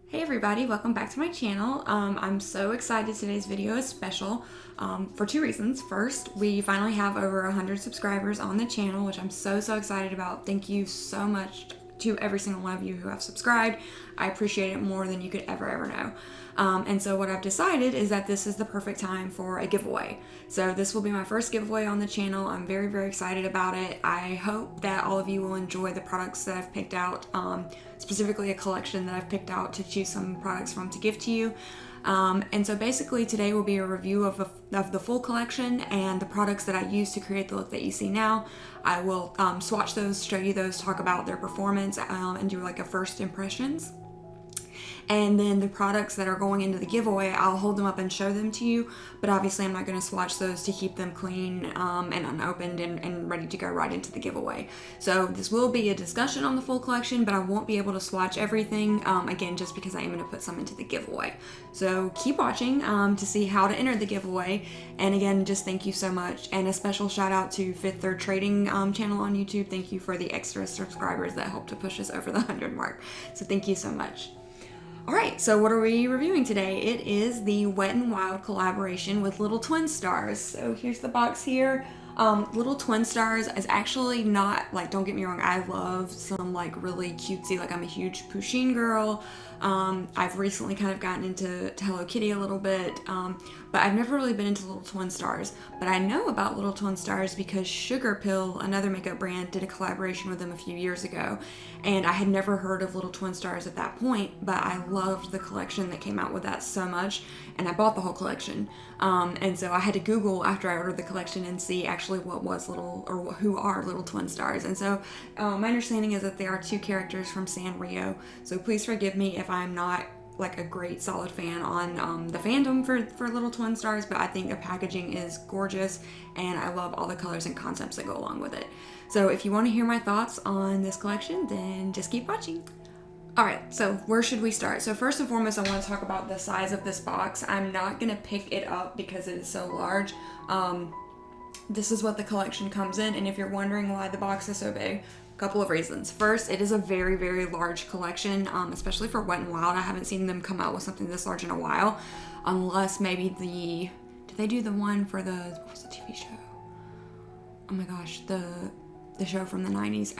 Hey everybody, welcome back to my channel. I'm so excited. Today's video is special for two reasons. First, we finally have over 100 subscribers on the channel, which I'm so excited about. Thank you so much to every single one of you who have subscribed. I appreciate it more than you could ever know. And so what I've decided is that this is the perfect time for a giveaway. So this will be my first giveaway on the channel. I'm very excited about it. I hope that all of you will enjoy the products that I've picked out, specifically a collection that I've picked out to choose some products from to give to you. And so basically today will be a review of the full collection and the products that I use to create the look that you see now. I will swatch those, show you those, talk about their performance, and do like a first impressions. And then the products that are going into the giveaway, I'll hold them up and show them to you, but obviously I'm not going to swatch those to keep them clean and unopened and ready to go right into the giveaway. So this will be a discussion on the full collection, but I won't be able to swatch everything, again, just because I am going to put some into the giveaway. So keep watching to see how to enter the giveaway. And again, just thank you so much. And a special shout out to Fifth Third Trading channel on YouTube. Thank you for the extra subscribers that help to push us over the 100 mark. So thank you so much. Alright, so what are we reviewing today? It is the Wet n Wild collaboration with Little Twin Stars. So here's the box here. Little Twin Stars is actually not, like, don't get me wrong, I love some like really cutesy, like I'm a huge Pusheen girl. I've recently kind of gotten into Hello Kitty a little bit, but I've never really been into Little Twin Stars. But I know about Little Twin Stars because Sugar Pill, another makeup brand, did a collaboration with them a few years ago. And I had never heard of Little Twin Stars at that point, but I loved the collection that came out with that so much, and I bought the whole collection. And so I had to Google after I ordered the collection and see actually what was who are Little Twin Stars. And so my understanding is that they are two characters from Sanrio. So please forgive me if I'm not like a great solid fan on the fandom for Little Twin Stars, but I think the packaging is gorgeous and I love all the colors and concepts that go along with it. So if you want to hear my thoughts on this collection, then just keep watching. Alright, so where should we start? So first and foremost, I want to talk about the size of this box. I'm not going to pick it up because it is so large. This is what the collection comes in, and if you're wondering why the box is so big, a couple of reasons. First, it is a very large collection, especially for Wet n Wild. I haven't seen them come out with something this large in a while, unless maybe did they do the one for what was the TV show? Oh my gosh, the show from the 90s,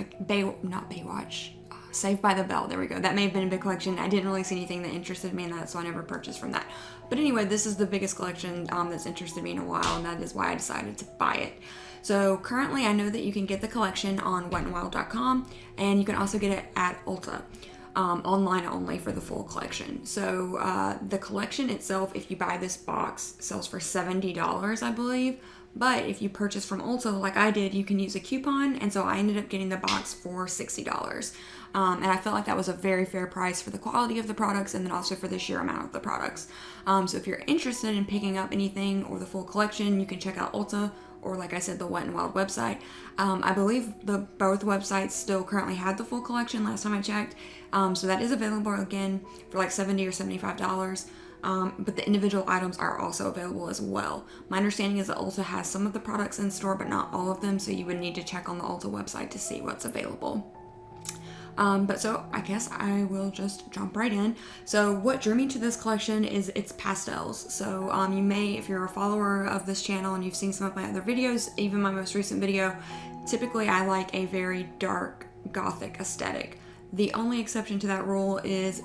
not Baywatch, Saved by the Bell, there we go. That may have been a big collection. I didn't really see anything that interested me in that, so I never purchased from that. But anyway, this is the biggest collection that's interested me in a while, and that is why I decided to buy it. So currently, I know that you can get the collection on wetnwild.com, and you can also get it at Ulta, online only for the full collection. So the collection itself, if you buy this box, sells for $70, I believe. But if you purchase from Ulta, like I did, you can use a coupon, and so I ended up getting the box for $60. And I felt like that was a very fair price for the quality of the products and then also for the sheer amount of the products. So if you're interested in picking up anything or the full collection, you can check out Ulta or, like I said, the Wet n Wild website. I believe both websites still currently had the full collection last time I checked. So that is available again for like $70 or $75. But the individual items are also available as well. My understanding is that Ulta has some of the products in store, but not all of them, so you would need to check on the Ulta website to see what's available. But so I guess I will just jump right in. So what drew me to this collection is its pastels. So you may, if you're a follower of this channel and you've seen some of my other videos, even my most recent video, typically I like a very dark gothic aesthetic. The only exception to that rule is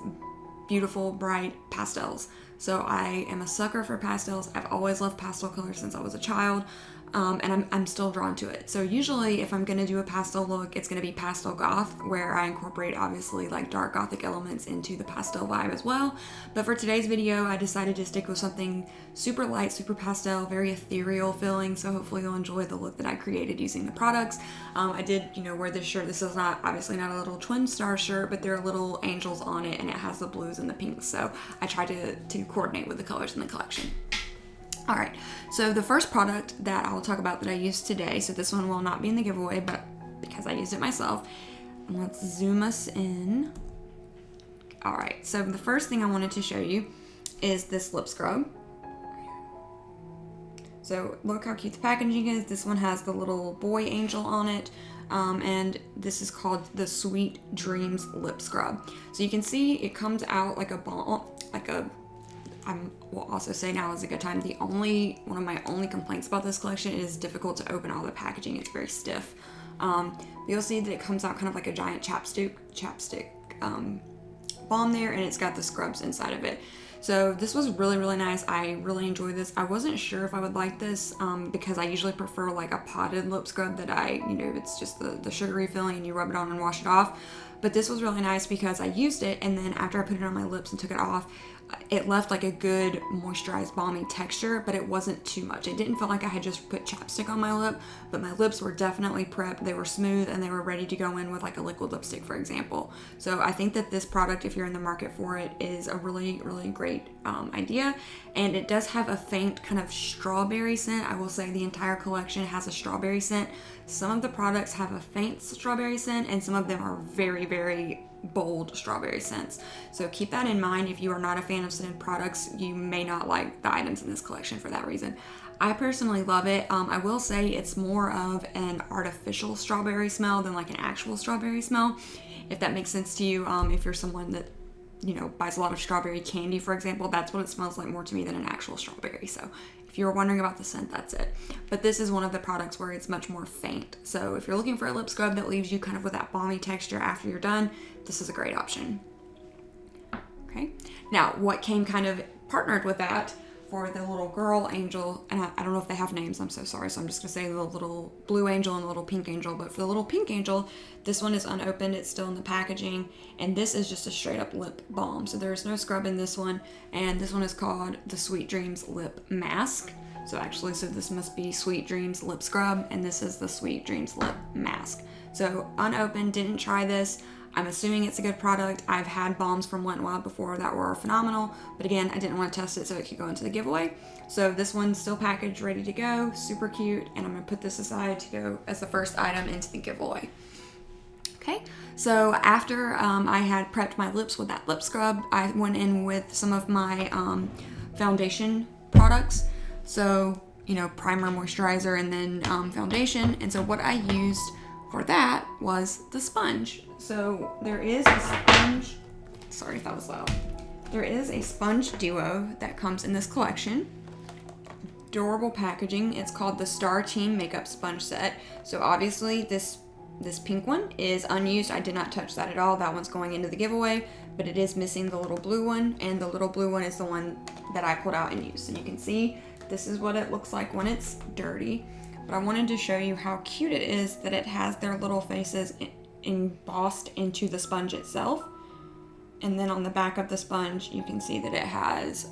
beautiful, bright pastels. So I am a sucker for pastels. I've always loved pastel colors since I was a child, and I'm still drawn to it. So usually if I'm going to do a pastel look, it's going to be pastel goth, where I incorporate obviously like dark gothic elements into the pastel vibe as well. But for today's video, I decided to stick with something super light, super pastel, very ethereal feeling. So hopefully you'll enjoy the look that I created using the products. I did, wear this shirt. This is obviously not a Little Twin Star shirt, but there are little angels on it, and it has the blues and the pinks. So I tried to coordinate with the colors in the collection. Alright, so the first product that I'll talk about that I used today, so this one will not be in the giveaway, but because I used it myself, let's zoom us in. Alright, so the first thing I wanted to show you is this lip scrub. So look how cute the packaging is. This one has the little boy angel on it. and this is called the Sweet Dreams Lip Scrub. So you can see it comes out like a balm, I will also say now is a good time. One of my only complaints about this collection is difficult to open all the packaging. It's very stiff. You'll see that it comes out kind of like a giant chapstick balm there, and it's got the scrubs inside of it. So this was really, really nice. I really enjoyed this. I wasn't sure if I would like this because I usually prefer like a potted lip scrub that it's just the sugary feeling and you rub it on and wash it off. But this was really nice because I used it, and then after I put it on my lips and took it off, it left like a good moisturized balmy texture, but it wasn't too much. It didn't feel like I had just put chapstick on my lip, but my lips were definitely prepped. They were smooth and they were ready to go in with like a liquid lipstick, for example. So I think that this product, if you're in the market for it, is a really, really great idea. And it does have a faint kind of strawberry scent. I will say the entire collection has a strawberry scent. Some of the products have a faint strawberry scent, and some of them are very, very bold strawberry scents. So keep that in mind. If you are not a fan of scented products, you may not like the items in this collection for that reason. I personally love it. I will say it's more of an artificial strawberry smell than like an actual strawberry smell, if that makes sense to you. If you're someone that buys a lot of strawberry candy, for example, that's what it smells like more to me than an actual strawberry. So if you were wondering about the scent, that's it. But this is one of the products where it's much more faint. So if you're looking for a lip scrub that leaves you kind of with that balmy texture after you're done, this is a great option. Okay. Now, what came kind of partnered with that for the little girl angel, and I don't know if they have names, I'm so sorry, so I'm just gonna say the little blue angel and the little pink angel. But for the little pink angel, this one is unopened, it's still in the packaging, and this is just a straight up lip balm. So there's no scrub in this one, and this one is called the Sweet Dreams Lip Mask. So this must be Sweet Dreams Lip Scrub, and this is the Sweet Dreams Lip Mask. So unopened, didn't try this. I'm assuming it's a good product. I've had balms from Wet n Wild before that were phenomenal, but again, I didn't want to test it so it could go into the giveaway. So this one's still packaged, ready to go, super cute, and I'm gonna put this aside to go as the first item into the giveaway. Okay, so after I had prepped my lips with that lip scrub, I went in with some of my foundation products. So, primer, moisturizer, and then foundation. And so what I used for that was the sponge. So there is a sponge, sorry if that was loud. There is a sponge duo that comes in this collection. Adorable packaging. It's called the Star Team Makeup Sponge Set. So obviously this pink one is unused. I did not touch that at all. That one's going into the giveaway, but it is missing the little blue one, and the little blue one is the one that I pulled out and used. And you can see this is what it looks like when it's dirty. But I wanted to show you how cute it is that it has their little faces embossed into the sponge itself. And then on the back of the sponge, you can see that it has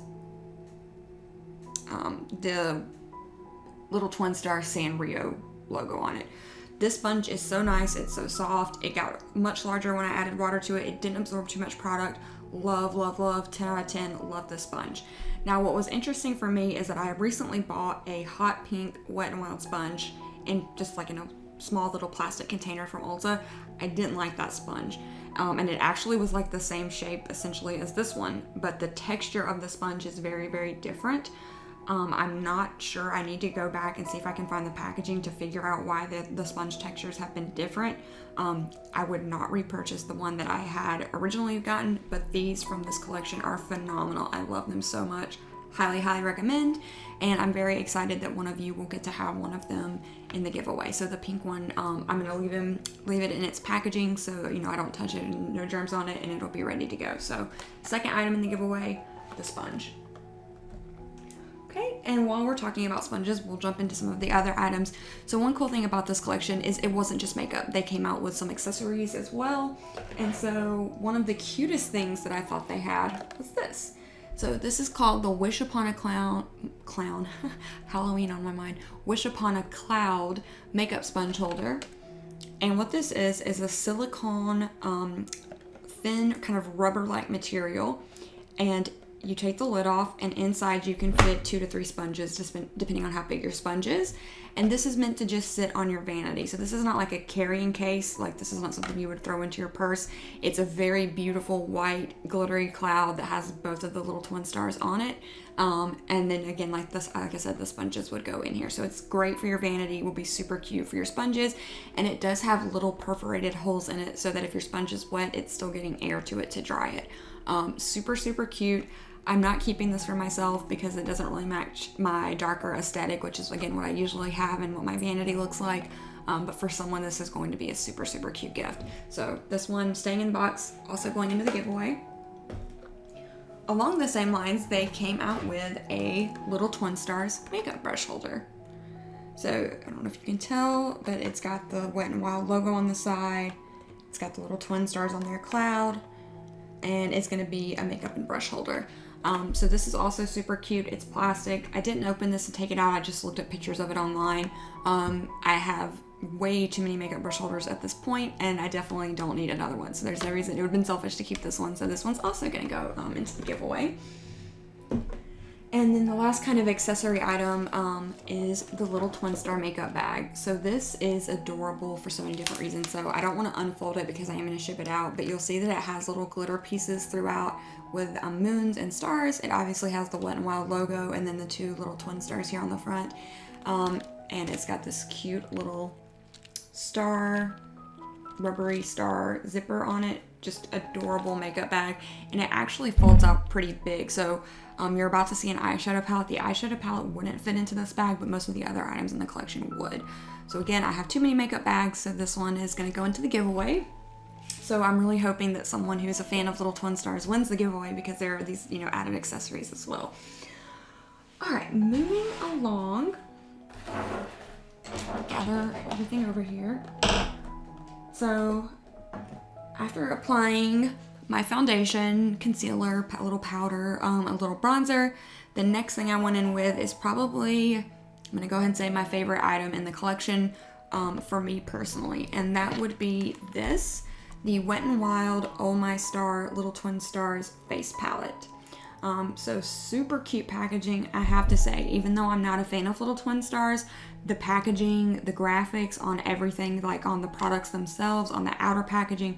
the little Twin Star Sanrio logo on it. This sponge is so nice. It's so soft. It got much larger when I added water to it. It didn't absorb too much product. Love, love, love. 10 out of 10. Love this sponge. Now, what was interesting for me is that I recently bought a hot pink Wet n Wild sponge in just like in a small little plastic container from Ulta. I didn't like that sponge. And it actually was like the same shape essentially as this one, but the texture of the sponge is very, very different. I'm not sure. I need to go back and see if I can find the packaging to figure out why the sponge textures have been different. I would not repurchase the one that I had originally gotten, but these from this collection are phenomenal. I love them so much. Highly, highly recommend. And I'm very excited that one of you will get to have one of them in the giveaway. So the pink one, I'm gonna leave it in its packaging so I don't touch it and no germs on it, and it'll be ready to go. So second item in the giveaway, the sponge. Okay, and while we're talking about sponges, we'll jump into some of the other items. So one cool thing about this collection is it wasn't just makeup. They came out with some accessories as well. And so one of the cutest things that I thought they had was this. So this is called the Wish Upon a Clown, Halloween on my mind, Wish Upon a Cloud makeup sponge holder. And what this is a silicone, thin kind of rubber-like material. And you take the lid off, and inside you can fit 2 to 3 sponges, just depending on how big your sponge is. And this is meant to just sit on your vanity. So this is not like a carrying case. Like, this is not something you would throw into your purse. It's a very beautiful white glittery cloud that has both of the little twin stars on it. And then again, like I said, the sponges would go in here. So it's great for your vanity. It will be super cute for your sponges. And it does have little perforated holes in it so that if your sponge is wet, it's still getting air to it to dry it. Super, super cute. I'm not keeping this for myself because it doesn't really match my darker aesthetic, which is again what I usually have and what my vanity looks like. But for someone, this is going to be a super, super cute gift. So this one staying in the box, also going into the giveaway. Along the same lines, they came out with a little Twin Stars makeup brush holder. So I don't know if you can tell, but it's got the Wet n Wild logo on the side. It's got the little Twin Stars on their cloud, and it's going to be a makeup and brush holder. So this is also super cute. It's plastic. I didn't open this and take it out. I just looked at pictures of it online. I have way too many makeup brush holders at this point, and I definitely don't need another one. So there's no reason. It would have been selfish to keep this one. So this one's also going to go into the giveaway. And then the last kind of accessory item is the little Twin Star makeup bag. So this is adorable for so many different reasons. So I don't want to unfold it because I am going to ship it out, but you'll see that it has little glitter pieces throughout with moons and stars. It obviously has the Wet n Wild logo and then the 2 little twin stars here on the front. And it's got this cute little star, rubbery star zipper on it. Just adorable makeup bag, and it actually folds out pretty big. So you're about to see an eyeshadow palette. The eyeshadow palette wouldn't fit into this bag, but most of the other items in the collection would. So again, I have too many makeup bags, so this one is going to go into the giveaway. So I'm really hoping that someone who's a fan of little Twin Stars wins the giveaway because there are these, added accessories as well. All right, moving along. Gather everything over here. So after applying my foundation, concealer, a little powder, a little bronzer, the next thing I went in with is probably, I'm gonna go ahead and say my favorite item in the collection for me personally, and that would be this, the Wet n Wild Oh My Star Little Twin Stars face palette. So super cute packaging, I have to say. Even though I'm not a fan of little Twin Stars, the packaging, the graphics on everything, like on the products themselves, on the outer packaging,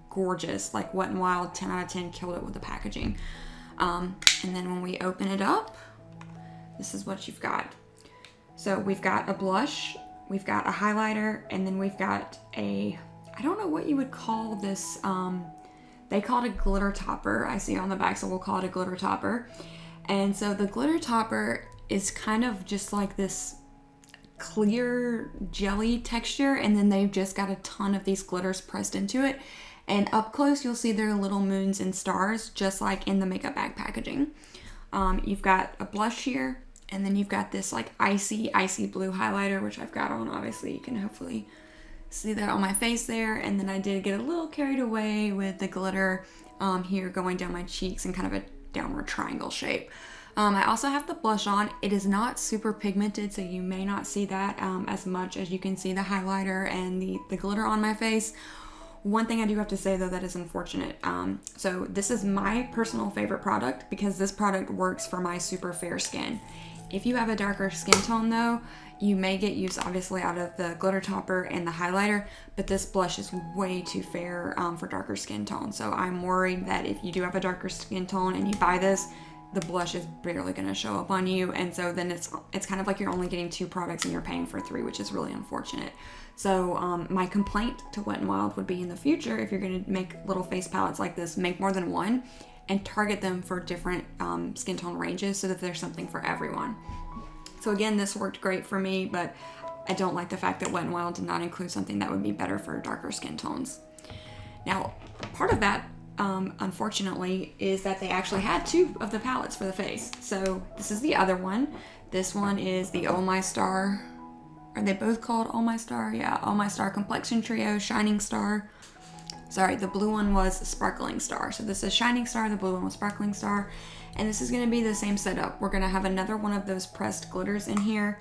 gorgeous. Like Wet n Wild, 10 out of 10, killed it with the packaging. And then when we open it up, this is what you've got. So we've got a blush, we've got a highlighter, and then we've got a, I don't know what you would call this, they call it a glitter topper. I see it on the back, so we'll call it a glitter topper. And so the glitter topper is kind of just like this clear jelly texture, and then they've just got a ton of these glitters pressed into it. And up close, you'll see there are little moons and stars, just like in the makeup bag packaging. You've got a blush here, and then you've got this like icy blue highlighter, which I've got on. Obviously, you can hopefully see that on my face there. And then I did get a little carried away with the glitter here going down my cheeks in kind of a downward triangle shape. I also have the blush on. It is not super pigmented, so you may not see that as much as you can see the highlighter and the glitter on my face. One thing I do have to say though that is unfortunate. So this is my personal favorite product because this product works for my super fair skin. If you have a darker skin tone though, you may get use obviously out of the glitter topper and the highlighter, but this blush is way too fair for darker skin tone. So I'm worried that if you do have a darker skin tone and you buy this, the blush is barely going to show up on you, and so then it's kind of like you're only getting 2 products and you're paying for 3, which is really unfortunate. So my complaint to Wet n Wild would be in the future, if you're going to make little face palettes like this, make more than 1 and target them for different skin tone ranges so that there's something for everyone. So again, this worked great for me, but I don't like the fact that Wet n Wild did not include something that would be better for darker skin tones. Now, part of that unfortunately, is that they actually had 2 of the palettes for the face. So this is the other one. This one is the Oh My Star. Are they both called Oh My Star? Yeah, Oh My Star Complexion Trio, Shining Star. Sorry, the blue one was Sparkling Star. So this is Shining Star, the blue one was Sparkling Star. And this is going to be the same setup. We're going to have another one of those pressed glitters in here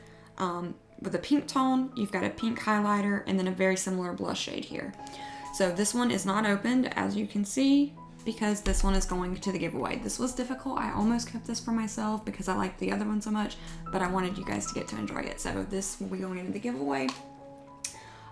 with a pink tone. You've got a pink highlighter and then a very similar blush shade here. So this one is not opened, as you can see. because this one is going to the giveaway. This was difficult. I almost kept this for myself because I liked the other one so much, but I wanted you guys to get to enjoy it. So this will be going into the giveaway.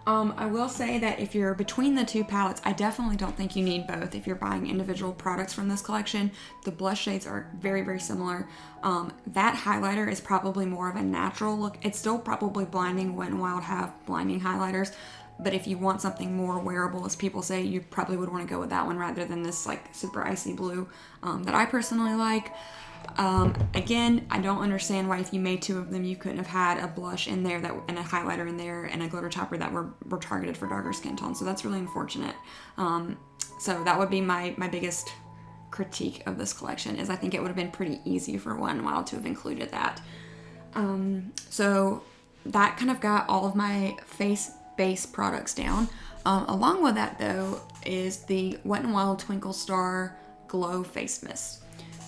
I will say that if you're between the two palettes, I definitely don't think you need both. If you're buying individual products from this collection, the blush shades are very, very similar. That highlighter is probably more of a natural look. It's still probably blinding. Wet n Wild have blinding highlighters, but if you want something more wearable, as people say, you probably would want to go with that one rather than this like super icy blue that I personally like. Again, I don't understand why if you made two of them, you couldn't have had a blush in there that and a highlighter in there and a glitter topper that were targeted for darker skin tones. So that's really unfortunate. So that would be my biggest critique of this collection, is I think it would have been pretty easy for Wet n Wild to have included that. So that kind of got all of my face base products down. Along with that though is the Wet n Wild Twinkle Star Glow Face Mist.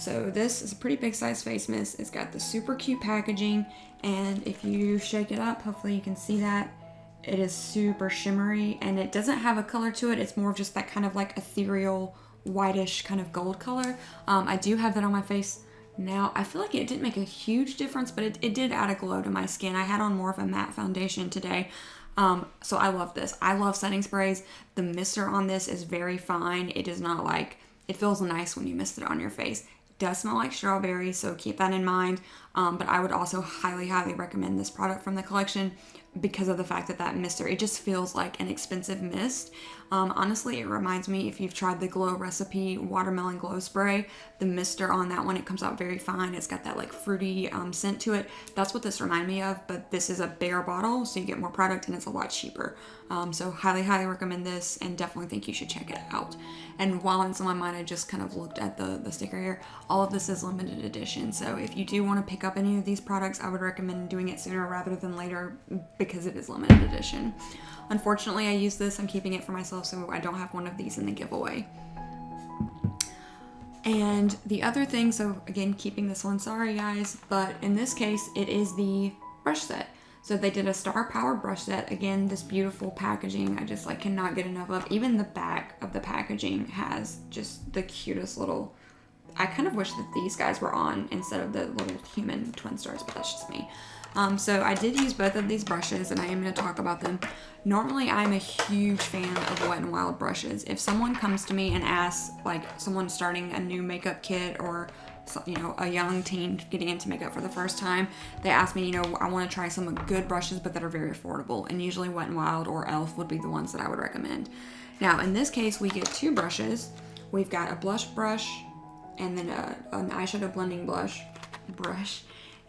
So this is a pretty big size face mist. It's got the super cute packaging, and if you shake it up, hopefully you can see that. It is super shimmery, and it doesn't have a color to it. It's more of just that kind of like ethereal, whitish kind of gold color. I do have that on my face now. I feel like it didn't make a huge difference, but it did add a glow to my skin. I had on more of a matte foundation today. So I love this. I love setting sprays. The mister on this is very fine. It does not like, it feels nice when you mist it on your face. Does smell like strawberry, so keep that in mind. But I would also highly, highly recommend this product from the collection because of the fact that that mister, it just feels like an expensive mist. Honestly, it reminds me, if you've tried the Glow Recipe Watermelon Glow Spray, the mister on that one, it comes out very fine. It's got that like fruity scent to it. That's what this reminded me of, but this is a bigger bottle, so you get more product and it's a lot cheaper. So highly, highly recommend this, and definitely think you should check it out. And while it's on my mind, I just kind of looked at the sticker here. All of this is limited edition, so if you do want to pick up any of these products, I would recommend doing it sooner rather than later because it is limited edition. Unfortunately, I use this. I'm keeping it for myself, so I don't have one of these in the giveaway. And the other thing, so again, keeping this one, sorry guys, but in this case, it is the brush set. So they did a star power brush set. Again, this beautiful packaging, I just like cannot get enough of. Even the back of the packaging has just the cutest little, I kind of wish that these guys were on instead of the little human twin stars, but that's just me. So I did use both of these brushes, and I am going to talk about them. Normally, I'm a huge fan of Wet n Wild brushes. If someone comes to me and asks, like someone starting a new makeup kit, or you know, a young teen getting into makeup for the first time, they ask me, you know, I want to try some good brushes, but that are very affordable. And usually Wet n Wild or e.l.f. would be the ones that I would recommend. Now, in this case, we get two brushes. We've got a blush brush and then an eyeshadow blending brush.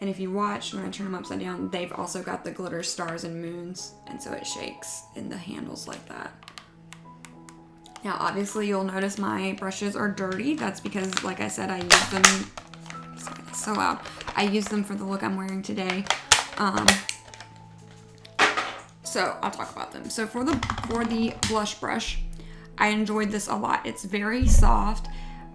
And if you watch, when I turn them upside down, they've also got the glitter stars and moons, and so it shakes in the handles like that. Now, obviously, you'll notice my brushes are dirty. That's because, like I said, I use them, sorry, that's so loud. I use them for the look I'm wearing today. So I'll talk about them. So for the blush brush, I enjoyed this a lot. It's very soft,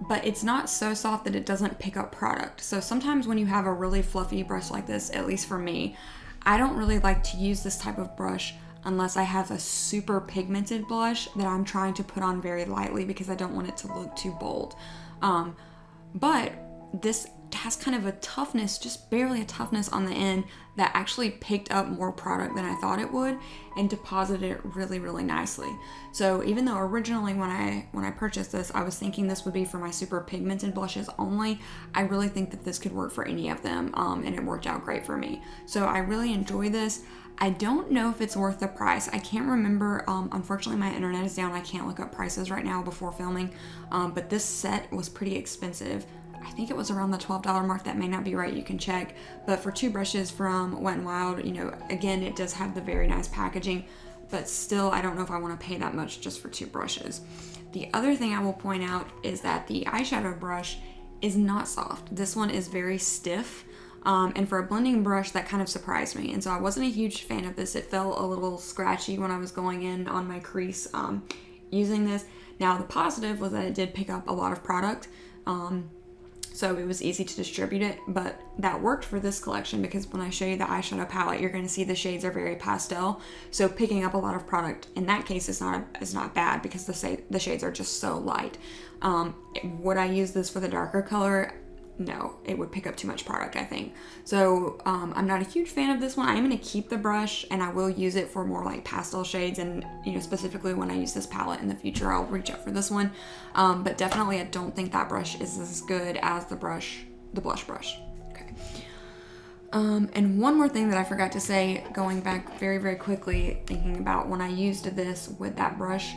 but it's not so soft that it doesn't pick up product. So sometimes when you have a really fluffy brush like this, at least for me, I don't really like to use this type of brush unless I have a super pigmented blush that I'm trying to put on very lightly because I don't want it to look too bold. But this has kind of a toughness, just barely a toughness on the end that actually picked up more product than I thought it would and deposited it really, really nicely. So even though originally when I purchased this, I was thinking this would be for my super pigmented blushes only, I really think that this could work for any of them, and it worked out great for me. So I really enjoy this. I don't know if it's worth the price. I can't remember. Unfortunately, my internet is down. I can't look up prices right now before filming, but this set was pretty expensive. I think it was around the $12 mark. That may not be right. You can check. But for two brushes from Wet n Wild, you know, again, it does have the very nice packaging, but still, I don't know if I want to pay that much just for two brushes. The other thing I will point out is that the eyeshadow brush is not soft. This one is very stiff. And for a blending brush, that kind of surprised me. And so I wasn't a huge fan of this. It felt a little scratchy when I was going in on my crease using this. Now, the positive was that it did pick up a lot of product. so it was easy to distribute it, but that worked for this collection because when I show you the eyeshadow palette, you're going to see the shades are very pastel, so picking up a lot of product in that case is not bad because the shades are just so light. Would I use this for the darker color? No, it would pick up too much product, I think. So I'm not a huge fan of this one. I am going to keep the brush and I will use it for more like pastel shades, and specifically when I use this palette in the future, I'll reach out for this one. But definitely I don't think that brush is as good as the blush brush. Okay. And one more thing that I forgot to say, going back very, very quickly, thinking about when I used this with that brush,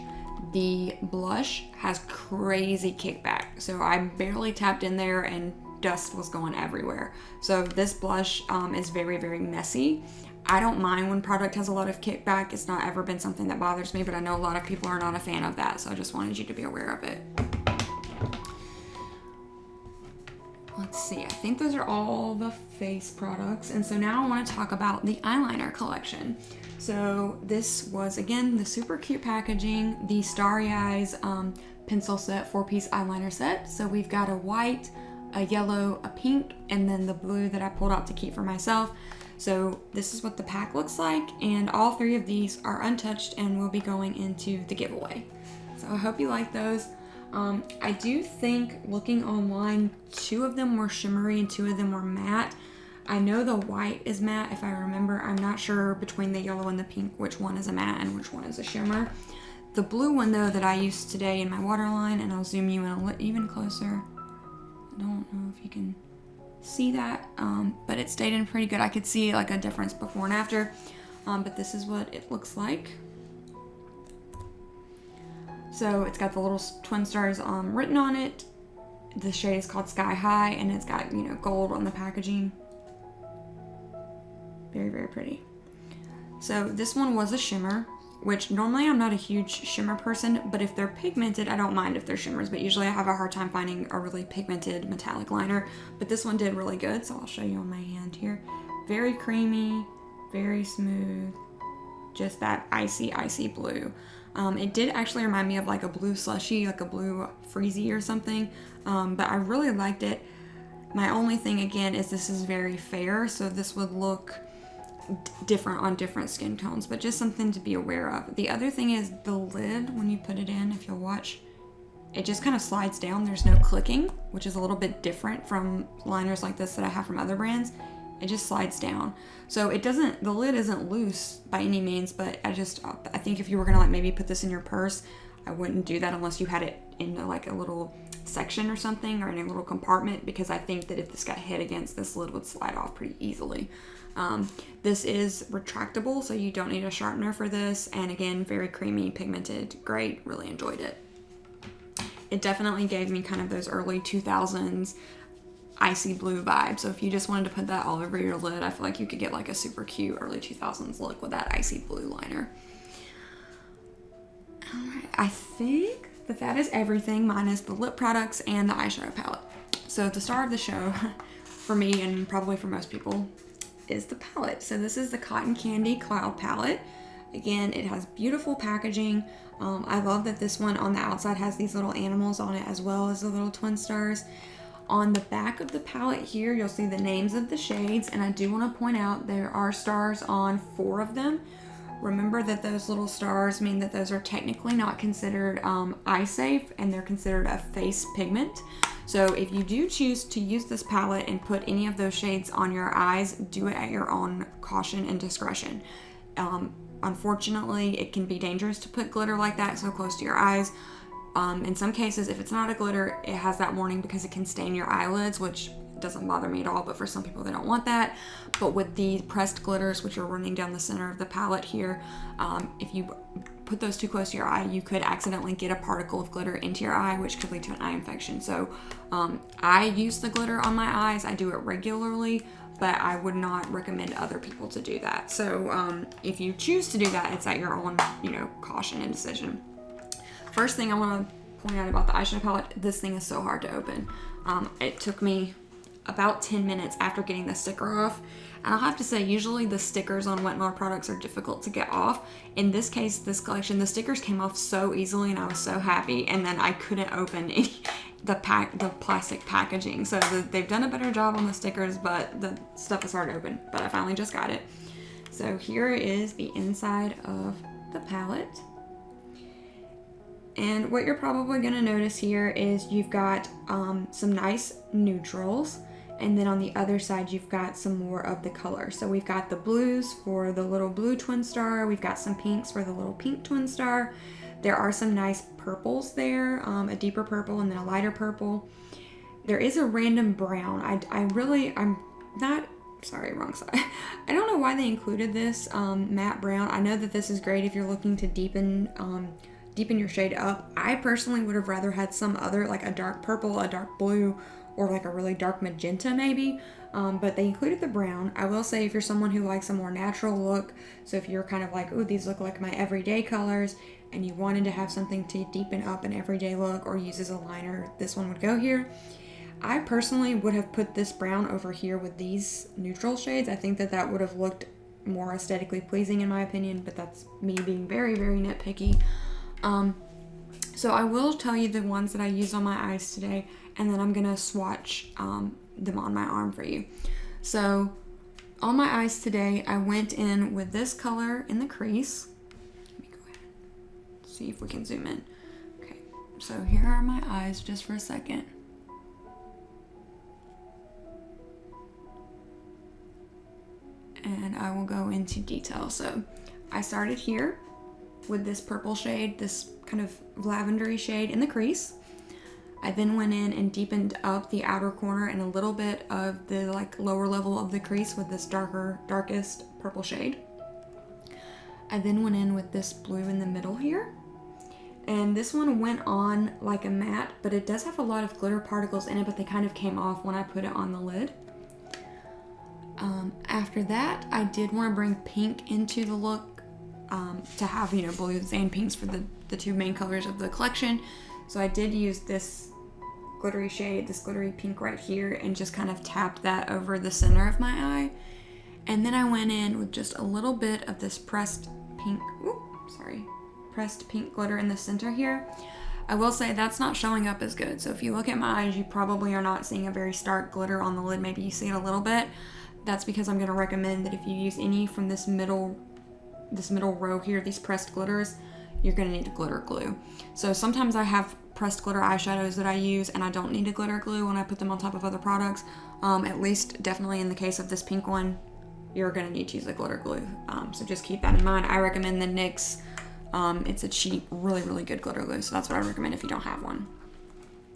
the blush has crazy kickback. So I barely tapped in there and dust was going everywhere. So this blush is very, very messy. I don't mind when product has a lot of kickback. It's not ever been something that bothers me, but I know a lot of people are not a fan of that. So I just wanted you to be aware of it. Let's see, I think those are all the face products. And so now I want to talk about the eyeliner collection. So this was, again, the super cute packaging, the Starry Eyes pencil set, 4-piece eyeliner set. So we've got a white, a yellow, a pink, and then the blue that I pulled out to keep for myself. So this is what the pack looks like, and all 3 of these are untouched and will be going into the giveaway. So I hope you like those. I do think, looking online, 2 of them were shimmery and 2 of them were matte. I know the white is matte, if I remember. I'm not sure between the yellow and the pink which one is a matte and which one is a shimmer. The blue one, though, that I used today in my waterline, and I'll zoom you in even closer. I don't know if you can see that, but it stayed in pretty good. I could see like a difference before and after, but this is what it looks like. So it's got the little twin stars written on it. The shade is called Sky High, and it's got, gold on the packaging. Very, very pretty. So this one was a shimmer, which normally I'm not a huge shimmer person, but if they're pigmented, I don't mind if they're shimmers, but usually I have a hard time finding a really pigmented metallic liner, but this one did really good, so I'll show you on my hand here. Very creamy, very smooth, just that icy, icy blue. It did actually remind me of like a blue slushy, like a blue freezy or something, but I really liked it. My only thing, again, is this is very fair, so this would look different on different skin tones, but just something to be aware of. The other thing is the lid, when you put it in, if you'll watch, it just kind of slides down. There's no clicking, which is a little bit different from liners like this that I have from other brands. It just slides down. So the lid isn't loose by any means, but I think if you were gonna like maybe put this in your purse, I wouldn't do that unless you had it in like a little section or something, or in a little compartment, because I think that if this got hit against, this lid would slide off pretty easily. This is retractable, so you don't need a sharpener for this, and again, very creamy, pigmented, great, really enjoyed it. It definitely gave me kind of those early 2000s icy blue vibe, so if you just wanted to put that all over your lid, I feel like you could get like a super cute early 2000s look with that icy blue liner. Alright, I think that is everything minus the lip products and the eyeshadow palette. So the star of the show, for me and probably for most people, is the palette. So this is the Cotton Candy Cloud palette. Again, it has beautiful packaging. I love that this one on the outside has these little animals on it as well as the little twin stars. On the back of the palette here, you'll see the names of the shades, and I do want to point out there are stars on 4 of them. Remember that those little stars mean that those are technically not considered eye safe, and they're considered a face pigment. So if you do choose to use this palette and put any of those shades on your eyes, do it at your own caution and discretion. Unfortunately, it can be dangerous to put glitter like that so close to your eyes. In some cases, if it's not a glitter, it has that warning because it can stain your eyelids, which doesn't bother me at all, but for some people, they don't want that. But with the pressed glitters, which are running down the center of the palette here, if you put those too close to your eye, you could accidentally get a particle of glitter into your eye, which could lead to an eye infection. So I use the glitter on my eyes. I do it regularly, but I would not recommend other people to do that. So if you choose to do that, it's at your own, caution and decision. First thing I want to point out about the eyeshadow palette, this thing is so hard to open. It took me about 10 minutes after getting the sticker off. And I'll have to say, usually the stickers on Wet n Wild products are difficult to get off. In this case, this collection, the stickers came off so easily and I was so happy. And then I couldn't open the plastic packaging. So they've done a better job on the stickers, but the stuff is hard to open. But I finally just got it. So here is the inside of the palette. And what you're probably going to notice here is you've got some nice neutrals, and then on the other side you've got some more of the color. So we've got the blues for the little blue twin star, we've got some pinks for the little pink twin star. There are some nice purples there, a deeper purple and then a lighter purple. There is a random brown. I'm not, sorry, wrong side. I don't know why they included this matte brown. I know that this is great if you're looking to deepen your shade up. I personally would have rather had some other, like a dark purple, a dark blue, or like a really dark magenta maybe, but they included the brown. I will say if you're someone who likes a more natural look, so if you're kind of like, oh, these look like my everyday colors, and you wanted to have something to deepen up an everyday look or use as a liner, this one would go here. I personally would have put this brown over here with these neutral shades. I think that would have looked more aesthetically pleasing in my opinion, but that's me being very, very nitpicky. So I will tell you the ones that I used on my eyes today, and then I'm gonna swatch them on my arm for you. So on my eyes today, I went in with this color in the crease. Let me go ahead and see if we can zoom in. Okay, so here are my eyes just for a second. And I will go into detail. So I started here with this purple shade, this kind of lavendery shade in the crease. I then went in and deepened up the outer corner and a little bit of the like lower level of the crease with this darkest purple shade. I then went in with this blue in the middle here. And this one went on like a matte, but it does have a lot of glitter particles in it, but they kind of came off when I put it on the lid. After that, I did want to bring pink into the look, to have, you know, blues and pinks for the two main colors of the collection. So I did use this glittery shade, this glittery pink right here, and just kind of tapped that over the center of my eye. And then I went in with just a little bit of this pressed pink glitter in the center here. I will say that's not showing up as good. So if you look at my eyes, you probably are not seeing a very stark glitter on the lid. Maybe you see it a little bit. That's because I'm going to recommend that if you use any from this middle row here, these pressed glitters, you're going to need a glitter glue. So sometimes I have pressed glitter eyeshadows that I use and I don't need a glitter glue when I put them on top of other products. At least definitely in the case of this pink one, you're going to need to use a glitter glue. So just keep that in mind. I recommend the NYX. It's a cheap, really, really good glitter glue. So that's what I recommend if you don't have one.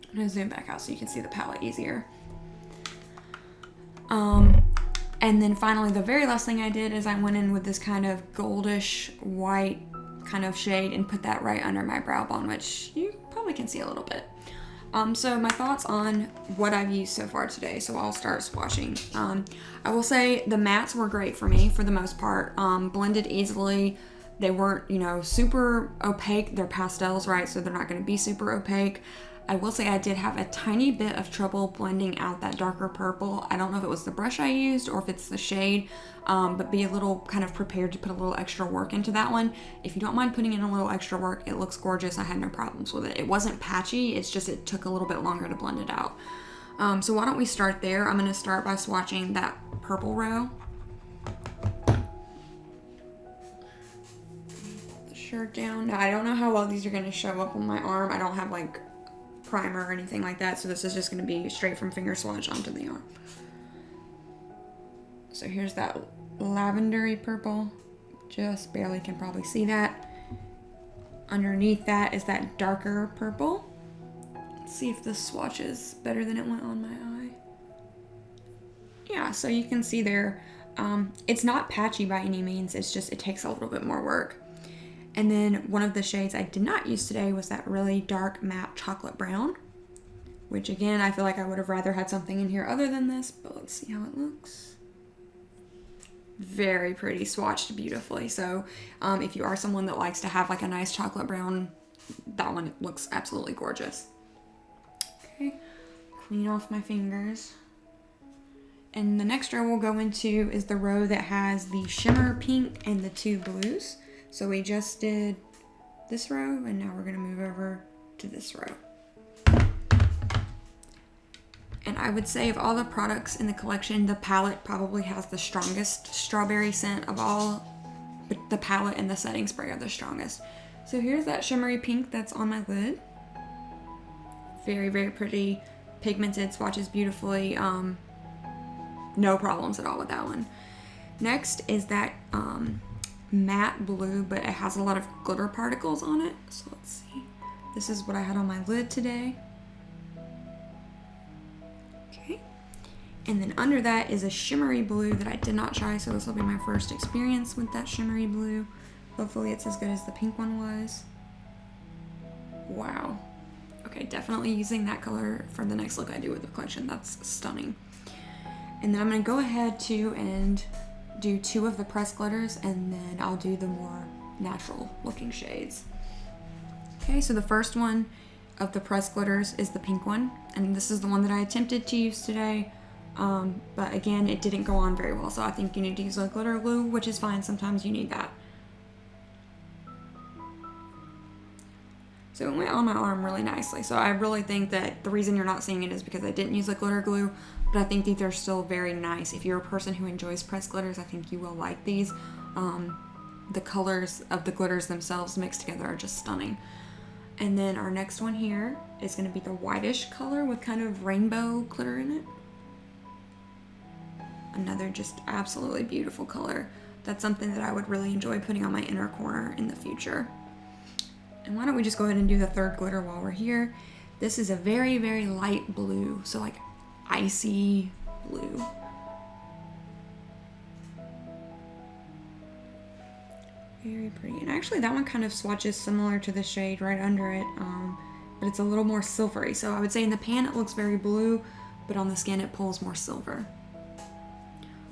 I'm going to zoom back out so you can see the palette easier. And then finally, the very last thing I did is I went in with this kind of goldish white kind of shade and put that right under my brow bone, which you probably can see a little bit. So my thoughts on what I've used so far today. So I'll start swatching. I will say the mattes were great for me for the most part. Blended easily. They weren't, you know, super opaque. They're pastels, right? So they're not going to be super opaque. I will say I did have a tiny bit of trouble blending out that darker purple. I don't know if it was the brush I used or if it's the shade, but be a little kind of prepared to put a little extra work into that one. If you don't mind putting in a little extra work, it looks gorgeous. I had no problems with it. It wasn't patchy, it's just it took a little bit longer to blend it out. So why don't we start there? I'm going to start by swatching that purple row. Pull the shirt down. Now I don't know how well these are going to show up on my arm. I don't have like primer or anything like that, so this is just going to be straight from finger swatch onto the arm. So here's that lavendery purple, just barely can probably see that. Underneath that is that darker purple. Let's see if this swatch is better than it went on my eye. Yeah, so you can see there, it's not patchy by any means, it's just it takes a little bit more work. And then one of the shades I did not use today was that really dark matte chocolate brown, which again, I feel like I would have rather had something in here other than this, but let's see how it looks. Very pretty, swatched beautifully. So if you are someone that likes to have like a nice chocolate brown, that one looks absolutely gorgeous. Okay, clean off my fingers. And the next row we'll go into is the row that has the shimmer pink and the two blues. So we just did this row, and now we're going to move over to this row. And I would say of all the products in the collection, the palette probably has the strongest strawberry scent of all, but the palette and the setting spray are the strongest. So here's that shimmery pink that's on my lid. Very, very pretty, pigmented, swatches beautifully. No problems at all with that one. Next is that matte blue, but it has a lot of glitter particles on it. So let's see. This is what I had on my lid today. Okay. And then under that is a shimmery blue that I did not try, so this will be my first experience with that shimmery blue. Hopefully it's as good as the pink one was. Wow. Okay, definitely using that color for the next look I do with the collection. That's stunning. And then I'm going to go ahead too and do 2 of the pressed glitters, and then I'll do the more natural looking shades. Okay, so the first one of the pressed glitters is the pink one, and this is the one that I attempted to use today, but again, it didn't go on very well, so I think you need to use a glitter glue, which is fine. Sometimes you need that. So it went on my arm really nicely. So I really think that the reason you're not seeing it is because I didn't use a glitter glue, but I think these are still very nice. If you're a person who enjoys pressed glitters, I think you will like these. The colors of the glitters themselves mixed together are just stunning. And then our next one here is going to be the whitish color with kind of rainbow glitter in it. Another just absolutely beautiful color. That's something that I would really enjoy putting on my inner corner in the future. And why don't we just go ahead and do the third glitter while we're here. This is a very, very light blue, so like icy blue. Very pretty. And actually that one kind of swatches similar to the shade right under it, but it's a little more silvery. So I would say in the pan it looks very blue, but on the skin it pulls more silver.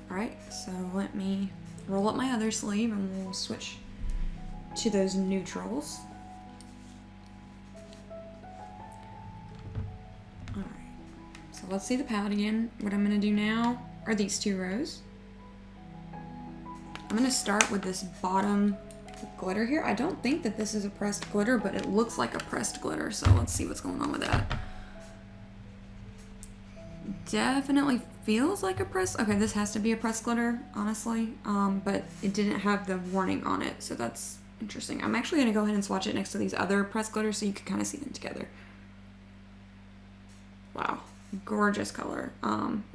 Alright, so let me roll up my other sleeve and we'll switch to those neutrals. Alright, so let's see the palette again. What I'm going to do now are these 2 rows. I'm going to start with this bottom glitter here. I don't think that this is a pressed glitter, but it looks like a pressed glitter, so let's see what's going on with that. Definitely feels like a pressed, okay, this has to be a pressed glitter, honestly, but it didn't have the warning on it, so that's interesting. I'm actually going to go ahead and swatch it next to these other pressed glitters so you can kind of see them together. Wow, gorgeous color.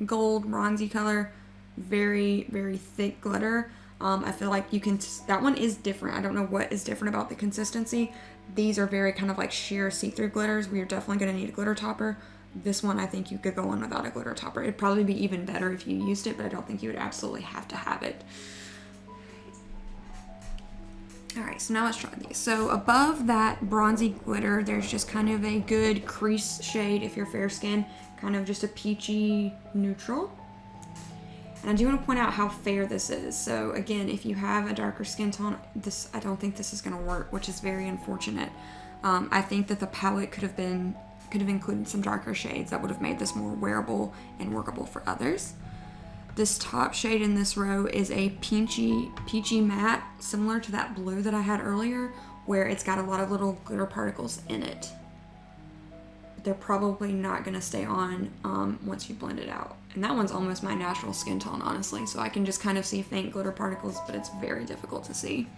Gold, bronzy color, very, very thick glitter. I feel like you can, that one is different. I don't know what is different about the consistency. These are very kind of like sheer see-through glitters. We are definitely going to need a glitter topper. This one, I think you could go on without a glitter topper. It'd probably be even better if you used it, but I don't think you would absolutely have to have it. Alright, so now let's try these. So above that bronzy glitter, there's just kind of a good crease shade if you're fair skin, kind of just a peachy neutral. And I do want to point out how fair this is. So again, if you have a darker skin tone, I don't think this is going to work, which is very unfortunate. I think that the palette could have included some darker shades that would have made this more wearable and workable for others. This top shade in this row is a peachy matte, similar to that blue that I had earlier, where it's got a lot of little glitter particles in it. They're probably not going to stay on once you blend it out. And that one's almost my natural skin tone, honestly, so I can just kind of see faint glitter particles, but it's very difficult to see.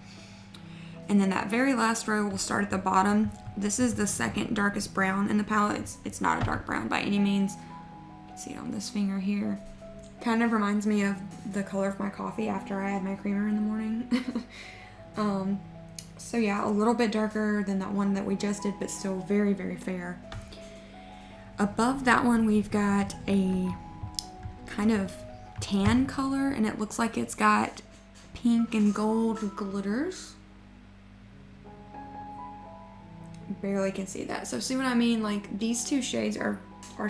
And then that very last row will start at the bottom. This is the second darkest brown in the palette. It's not a dark brown by any means. You can see it on this finger here. Kind of reminds me of the color of my coffee after I had my creamer in the morning. So yeah, a little bit darker than that one that we just did, but still very, very fair. Above that one, we've got a kind of tan color, and it looks like it's got pink and gold glitters. Barely can see that. So see what I mean? Like, these 2 shades are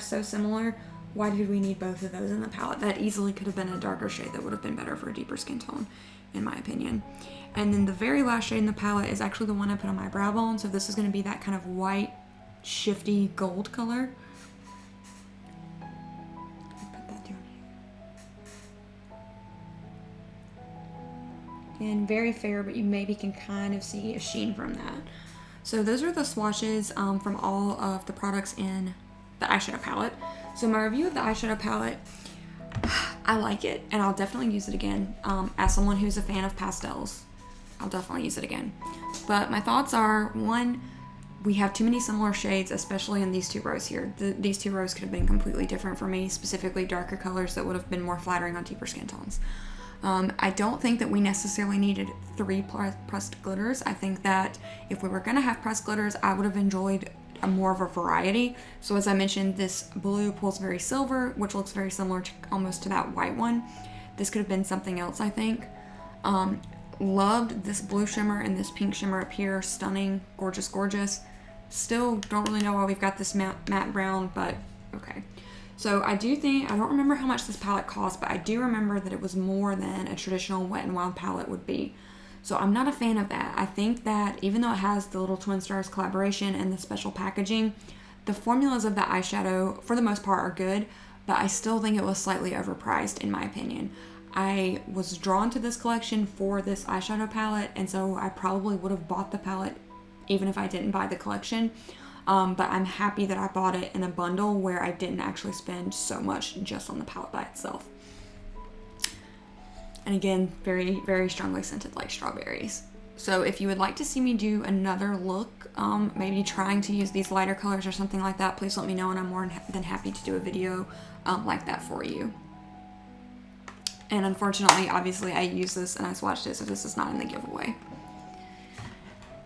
so similar. Why did we need both of those in the palette? That easily could have been a darker shade that would have been better for a deeper skin tone, in my opinion. And then the very last shade in the palette is actually the one I put on my brow bone. So this is going to be that kind of white, shifty gold color. Put that down here. And very fair, but you maybe can kind of see a sheen from that. So those are the swatches from all of the products in the eyeshadow palette. So my review of the eyeshadow palette, I like it, and I'll definitely use it again. As someone who's a fan of pastels, I'll definitely use it again. But my thoughts are, one, we have too many similar shades, especially in these two rows here. These two rows could have been completely different for me, specifically darker colors that would have been more flattering on deeper skin tones. I don't think that we necessarily needed 3 pressed glitters. I think that if we were gonna have pressed glitters, I would have enjoyed more of a variety. So as I mentioned, this blue pulls very silver, which looks very similar almost to that white one. This could have been something else, I think. Loved this blue shimmer and this pink shimmer up here. Stunning, gorgeous, gorgeous. Still don't really know why we've got this matte brown, but okay. So I don't remember how much this palette cost, but I do remember that it was more than a traditional Wet n Wild palette would be. So I'm not a fan of that. I think that even though it has the little Twin Stars collaboration and the special packaging, the formulas of the eyeshadow, for the most part, are good, but I still think it was slightly overpriced, in my opinion. I was drawn to this collection for this eyeshadow palette, and so I probably would have bought the palette even if I didn't buy the collection. But I'm happy that I bought it in a bundle where I didn't actually spend so much just on the palette by itself. And again, very, very strongly scented like strawberries. So if you would like to see me do another look, maybe trying to use these lighter colors or something like that, please let me know, and I'm more than happy to do a video like that for you. And unfortunately, obviously, I use this and I swatched it, so this is not in the giveaway.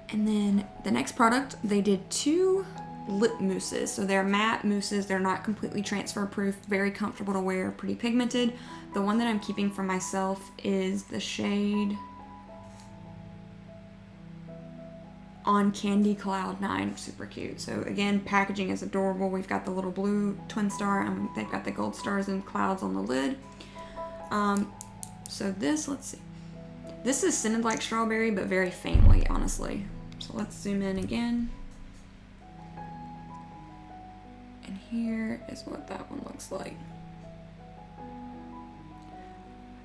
And then the next product, they did 2 lip mousses. So they're matte mousses. They're not completely transfer proof, very comfortable to wear, pretty pigmented. The one that I'm keeping for myself is the shade On Candy Cloud 9, super cute. So again, packaging is adorable. We've got the little blue twin star, and they've got the gold stars and clouds on the lid. So this, let's see. This is scented like strawberry, but very faintly, honestly. So let's zoom in again. And here is what that one looks like.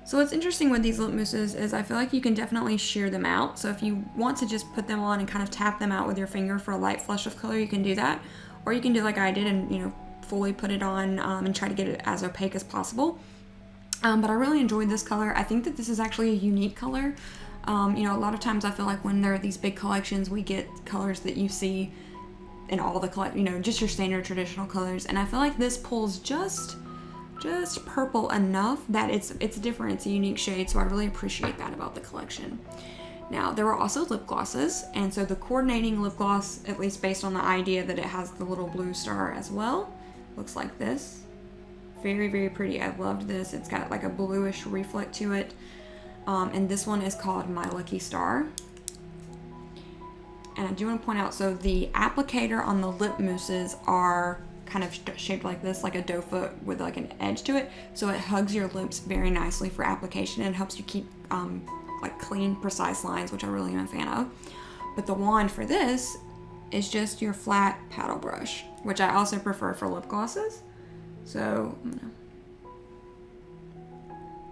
So what's interesting with these lip mousses is I feel like you can definitely sheer them out. So if you want to just put them on and kind of tap them out with your finger for a light flush of color, you can do that. Or you can do like I did and, you know, fully put it on and try to get it as opaque as possible. But I really enjoyed this color. I think that this is actually a unique color. You know, a lot of times I feel like when there are these big collections, we get colors that you see in all the you know, just your standard traditional colors. And I feel like this pulls just purple enough that it's different. It's a unique shade, so I really appreciate that about the collection. Now, there were also lip glosses, and so the coordinating lip gloss, at least based on the idea that it has the little blue star as well, looks like this. Very, very pretty. I loved this. It's got like a bluish reflect to it. And this one is called My Lucky Star. And I do want to point out, so the applicator on the lip mousses are kind of shaped like this, like a doe foot with like an edge to it. So it hugs your lips very nicely for application and helps you keep like clean, precise lines, which I really am a fan of. But the wand for this is just your flat paddle brush, which I also prefer for lip glosses. So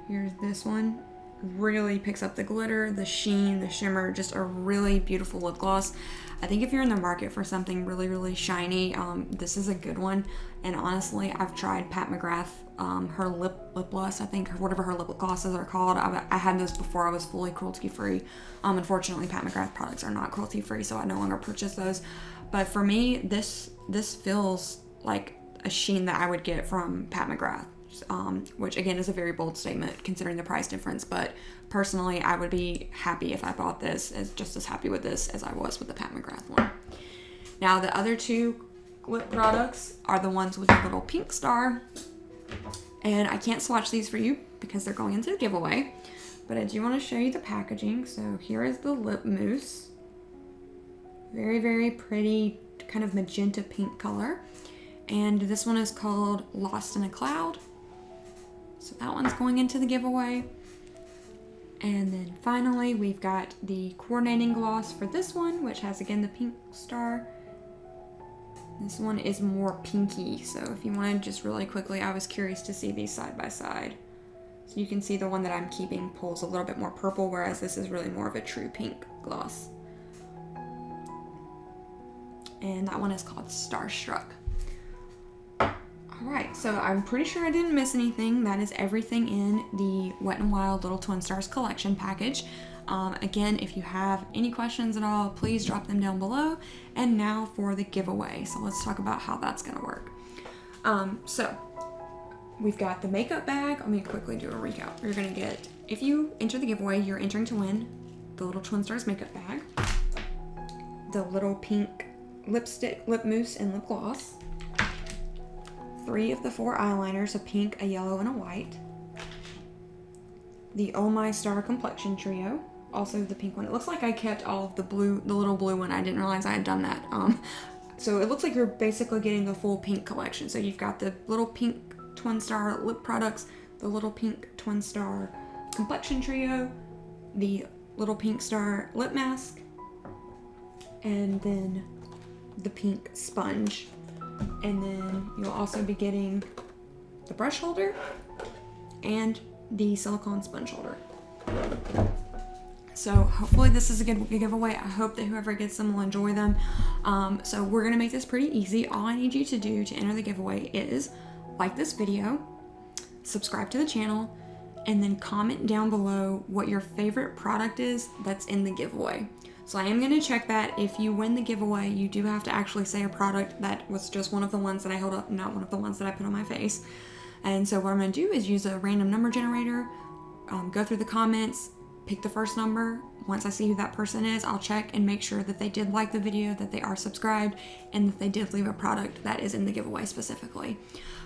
here's this one. Really picks up the glitter, the sheen, the shimmer, just a really beautiful lip gloss. I think if you're in the market for something really, really shiny, this is a good one. And honestly, I've tried Pat McGrath, her lip gloss, I think, whatever her lip glosses are called. I had those before I was fully cruelty-free. Unfortunately, Pat McGrath products are not cruelty-free, so I no longer purchase those. But for me, this feels like a sheen that I would get from Pat McGrath, which again is a very bold statement considering the price difference, but personally I would be happy if I bought this, just as happy with this as I was with the Pat McGrath one. Now the other 2 lip products are the ones with the little pink star, and I can't swatch these for you because they're going into the giveaway, but I do want to show you the packaging. So here is the lip mousse. Very, very pretty, kind of magenta pink color. And this one is called Lost in a Cloud. So that one's going into the giveaway. And then finally, we've got the coordinating gloss for this one, which has, again, the pink star. This one is more pinky. So if you want to just really quickly, I was curious to see these side by side. So you can see the one that I'm keeping pulls a little bit more purple, whereas this is really more of a true pink gloss. And that one is called Starstruck. Alright, so I'm pretty sure I didn't miss anything. That is everything in the Wet n Wild Little Twin Stars collection package. Again, if you have any questions at all, please drop them down below. And now for the giveaway. So let's talk about how that's going to work. So we've got the makeup bag. Let me quickly do a recap. You're going to get, if you enter the giveaway, you're entering to win the Little Twin Stars makeup bag, the little pink lipstick, lip mousse, and lip gloss, 3 of the 4 eyeliners, a pink, a yellow, and a white, the Oh My Star Complexion trio, also the pink one. It looks like I kept all of the blue, the little blue one. I didn't realize I had done that. So it looks like you're basically getting the full pink collection. So you've got the little pink Twin Star lip products, the little pink Twin Star Complexion trio, the little pink star lip mask, and then the pink sponge. And then you'll also be getting the brush holder and the silicone sponge holder. So hopefully this is a good giveaway. I hope that whoever gets them will enjoy them. So we're gonna make this pretty easy. All I need you to do to enter the giveaway is like this video, subscribe to the channel, and then comment down below what your favorite product is that's in the giveaway. So I am going to check that. If you win the giveaway, you do have to actually say a product that was just one of the ones that I held up, not one of the ones that I put on my face. And so what I'm going to do is use a random number generator, go through the comments, pick the first number. Once I see who that person is, I'll check and make sure that they did like the video, that they are subscribed, and that they did leave a product that is in the giveaway specifically.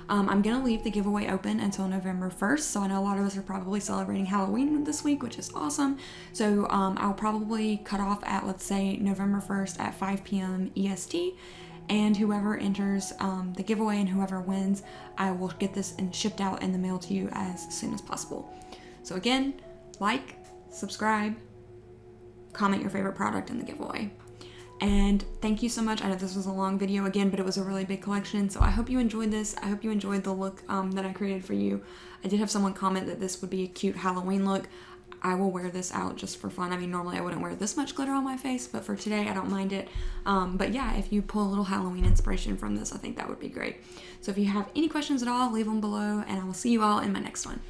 I'm going to leave the giveaway open until November 1st, so I know a lot of us are probably celebrating Halloween this week, which is awesome. So I'll probably cut off at, let's say, November 1st at 5 p.m. EST, and whoever enters the giveaway and whoever wins, I will get this shipped out in the mail to you as soon as possible. So again, like, subscribe, comment your favorite product in the giveaway. And thank you so much. I know this was a long video again, but it was a really big collection. So I hope you enjoyed this. I hope you enjoyed the look that I created for you. I did have someone comment that this would be a cute Halloween look. I will wear this out just for fun. I mean, normally I wouldn't wear this much glitter on my face, but for today, I don't mind it. But yeah, if you pull a little Halloween inspiration from this, I think that would be great. So if you have any questions at all, leave them below, and I will see you all in my next one.